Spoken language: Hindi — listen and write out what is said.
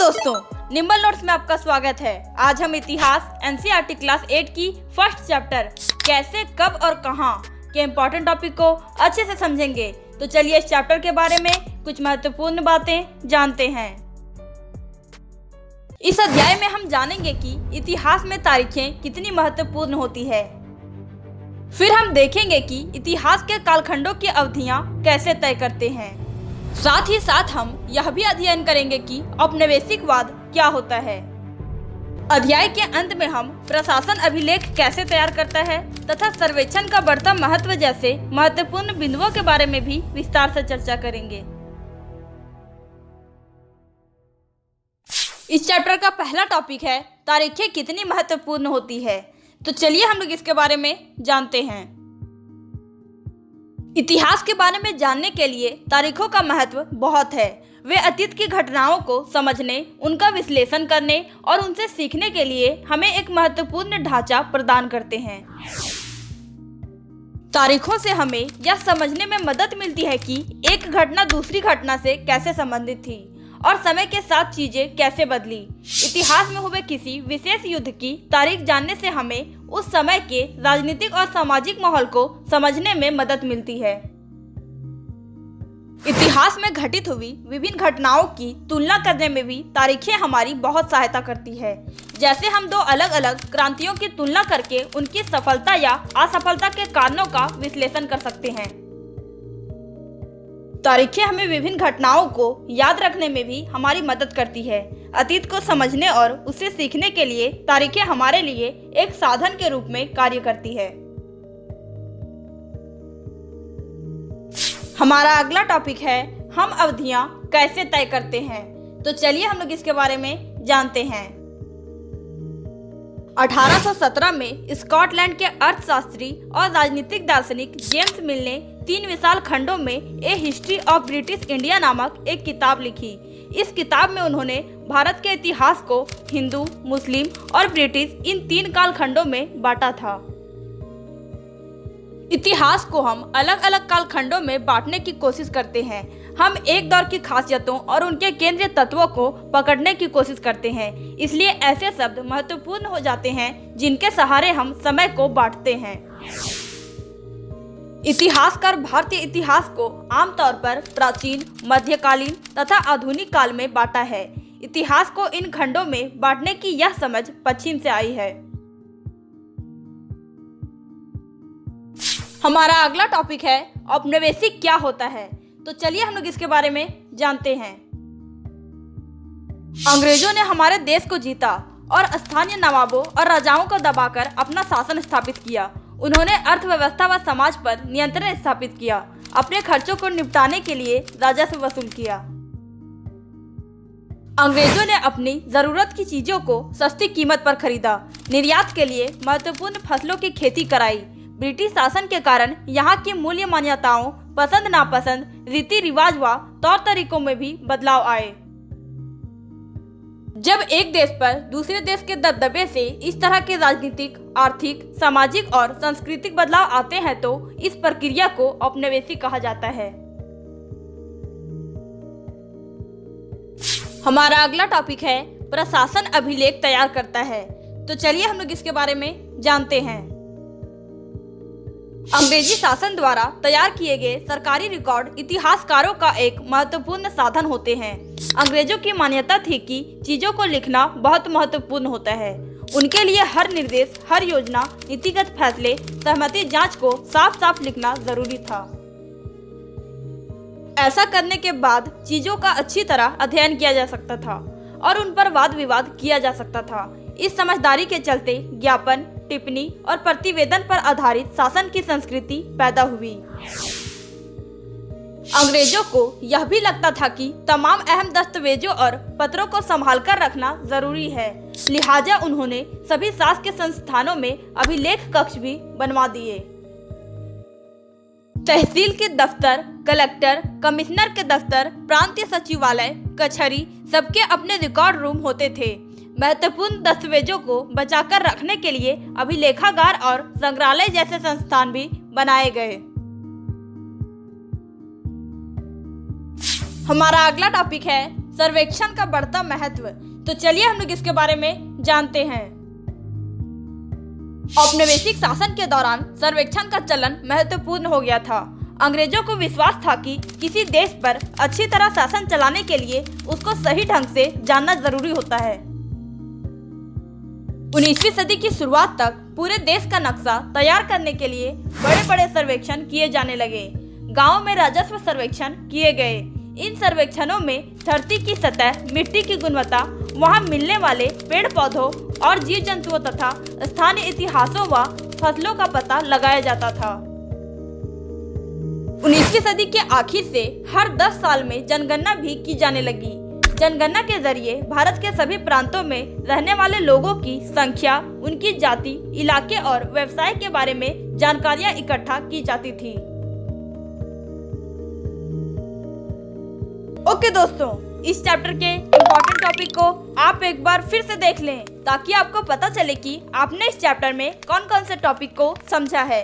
दोस्तों, निम्बल नोट्स में आपका स्वागत है। आज हम इतिहास एनसीईआरटी क्लास 8 की फर्स्ट चैप्टर कैसे, कब और कहां के इम्पोर्टेंट टॉपिक को अच्छे से समझेंगे। तो चलिए इस चैप्टर के बारे में कुछ महत्वपूर्ण बातें जानते हैं। इस अध्याय में हम जानेंगे कि इतिहास में तारीखें कितनी महत्वपूर्ण होती है। फिर हम देखेंगे कि इतिहास के कालखंडों की अवधियां कैसे तय करते हैं। साथ ही साथ हम यह भी अध्ययन करेंगे कि औपनिवेशिकवाद क्या होता है। अध्याय के अंत में हम प्रशासन अभिलेख कैसे तैयार करता है तथा सर्वेक्षण का बढ़ता महत्व जैसे महत्वपूर्ण बिंदुओं के बारे में भी विस्तार से चर्चा करेंगे। इस चैप्टर का पहला टॉपिक है तारीखें कितनी महत्वपूर्ण होती है। तो चलिए हम लोग इसके बारे में जानते हैं। इतिहास के बारे में जानने के लिए तारीखों का महत्व बहुत है। वे अतीत की घटनाओं को समझने, उनका विश्लेषण करने और उनसे सीखने के लिए हमें एक महत्वपूर्ण ढांचा प्रदान करते हैं। तारीखों से हमें यह समझने में मदद मिलती है कि एक घटना दूसरी घटना से कैसे संबंधित थी और समय के साथ चीजें कैसे बदली। इतिहास में हुए किसी विशेष युद्ध की तारीख जानने से हमें उस समय के राजनीतिक और सामाजिक माहौल को समझने में मदद मिलती है। इतिहास में घटित हुई विभिन्न घटनाओं की तुलना करने में भी तारीखें हमारी बहुत सहायता करती है। जैसे हम दो अलग अलग क्रांतियों की तुलना करके उनकी सफलता या असफलता के कारणों का विश्लेषण कर सकते हैं। तारीखें हमें विभिन्न घटनाओं को याद रखने में भी हमारी मदद करती है। अतीत को समझने और उससे सीखने के लिए तारीखें हमारे लिए एक साधन के रूप में कार्य करती है। हमारा अगला टॉपिक है हम अवधियां कैसे तय करते हैं। तो चलिए हम लोग इसके बारे में जानते हैं। 1817 में स्कॉटलैंड के अर्थशास्त्री और राजनीतिक दार्शनिक जेम्स मिल ने 3 विशाल खंडों में ए हिस्ट्री ऑफ ब्रिटिश इंडिया नामक एक किताब लिखी। इस किताब में उन्होंने भारत के इतिहास को हिंदू, मुस्लिम और ब्रिटिश इन 3 काल खंडों में बांटा था। इतिहास को हम अलग अलग काल खंडों में बांटने की कोशिश करते हैं। हम एक दौर की खासियतों और उनके केंद्रीय तत्वों को पकड़ने की कोशिश करते हैं। इसलिए ऐसे शब्द महत्वपूर्ण हो जाते हैं जिनके सहारे हम समय को बांटते हैं। इतिहासकार भारतीय इतिहास को आमतौर पर प्राचीन, मध्यकालीन तथा आधुनिक काल में बांटा है। इतिहास को इन खंडों में बांटने की यह समझ पश्चिम से आई है। हमारा अगला टॉपिक है औपनिवेशिक क्या होता है। तो चलिए हम लोग इसके बारे में जानते हैं। अंग्रेजों ने हमारे देश को जीता और स्थानीय नवाबों और राजाओं को दबाकर अपना शासन स्थापित किया। उन्होंने अर्थव्यवस्था व समाज पर नियंत्रण स्थापित किया। अपने खर्चों को निपटाने के लिए राजस्व वसूल किया। अंग्रेजों ने अपनी जरूरत की चीजों को सस्ती कीमत पर खरीदा। निर्यात के लिए महत्वपूर्ण फसलों की खेती कराई। ब्रिटिश शासन के कारण यहाँ की मूल्य मान्यताओं, पसंद नापसंद, रीति रिवाज व तौर तरीकों में भी बदलाव आए। जब एक देश पर दूसरे देश के दबदबे से इस तरह के राजनीतिक, आर्थिक, सामाजिक और सांस्कृतिक बदलाव आते हैं तो इस प्रक्रिया को औपनिवेशिक कहा जाता है। हमारा अगला टॉपिक है प्रशासन अभिलेख तैयार करता है। तो चलिए हम लोग इसके बारे में जानते हैं। अंग्रेजी शासन द्वारा तैयार किए गए सरकारी रिकॉर्ड इतिहासकारों का एक महत्वपूर्ण साधन होते हैं। अंग्रेजों की मान्यता थी कि चीजों को लिखना बहुत महत्वपूर्ण होता है। उनके लिए हर निर्देश, हर योजना, नीतिगत फैसले, सहमति जांच को साफ साफ लिखना जरूरी था। ऐसा करने के बाद चीजों का अच्छी तरह अध्ययन किया जा सकता था और उन पर वाद विवाद किया जा सकता था। इस समझदारी के चलते ज्ञापन, टिप्पणी और प्रतिवेदन पर आधारित शासन की संस्कृति पैदा हुई। अंग्रेजों को यह भी लगता था कि तमाम अहम दस्तावेजों और पत्रों को संभालकर रखना जरूरी है। लिहाजा उन्होंने सभी शासकीय संस्थानों में अभिलेख कक्ष भी बनवा दिए। तहसील के दफ्तर, कलेक्टर, कमिश्नर के दफ्तर, प्रांतीय सचिवालय, कचहरी सबके अपने रिकॉर्ड रूम होते थे। महत्वपूर्ण दस्तावेजों को बचाकर रखने के लिए अभिलेखागार और संग्रहालय जैसे संस्थान भी बनाए गए। हमारा अगला टॉपिक है सर्वेक्षण का बढ़ता महत्व। तो चलिए हम लोग इसके बारे में जानते हैं। औपनिवेशिक शासन के दौरान सर्वेक्षण का चलन महत्वपूर्ण हो गया था। अंग्रेजों को विश्वास था कि किसी देश पर अच्छी तरह शासन चलाने के लिए उसको सही ढंग से जानना जरूरी होता है। 19वीं सदी की शुरुआत तक पूरे देश का नक्शा तैयार करने के लिए बड़े बड़े सर्वेक्षण किए जाने लगे। गांवों में राजस्व सर्वेक्षण किए गए। इन सर्वेक्षणों में धरती की सतह, मिट्टी की गुणवत्ता, वहां मिलने वाले पेड़ पौधों और जीव जंतुओं तथा स्थानीय इतिहासों व फसलों का पता लगाया जाता था। 19वीं सदी के आखिर से हर 10 साल में जनगणना भी की जाने लगी। जनगणना के जरिए भारत के सभी प्रांतों में रहने वाले लोगों की संख्या, उनकी जाति, इलाके और व्यवसाय के बारे में जानकारियां इकट्ठा की जाती थी। ओके दोस्तों, इस चैप्टर के इम्पोर्टेंट टॉपिक को आप एक बार फिर से देख लें ताकि आपको पता चले कि आपने इस चैप्टर में कौन कौन से टॉपिक को समझा है।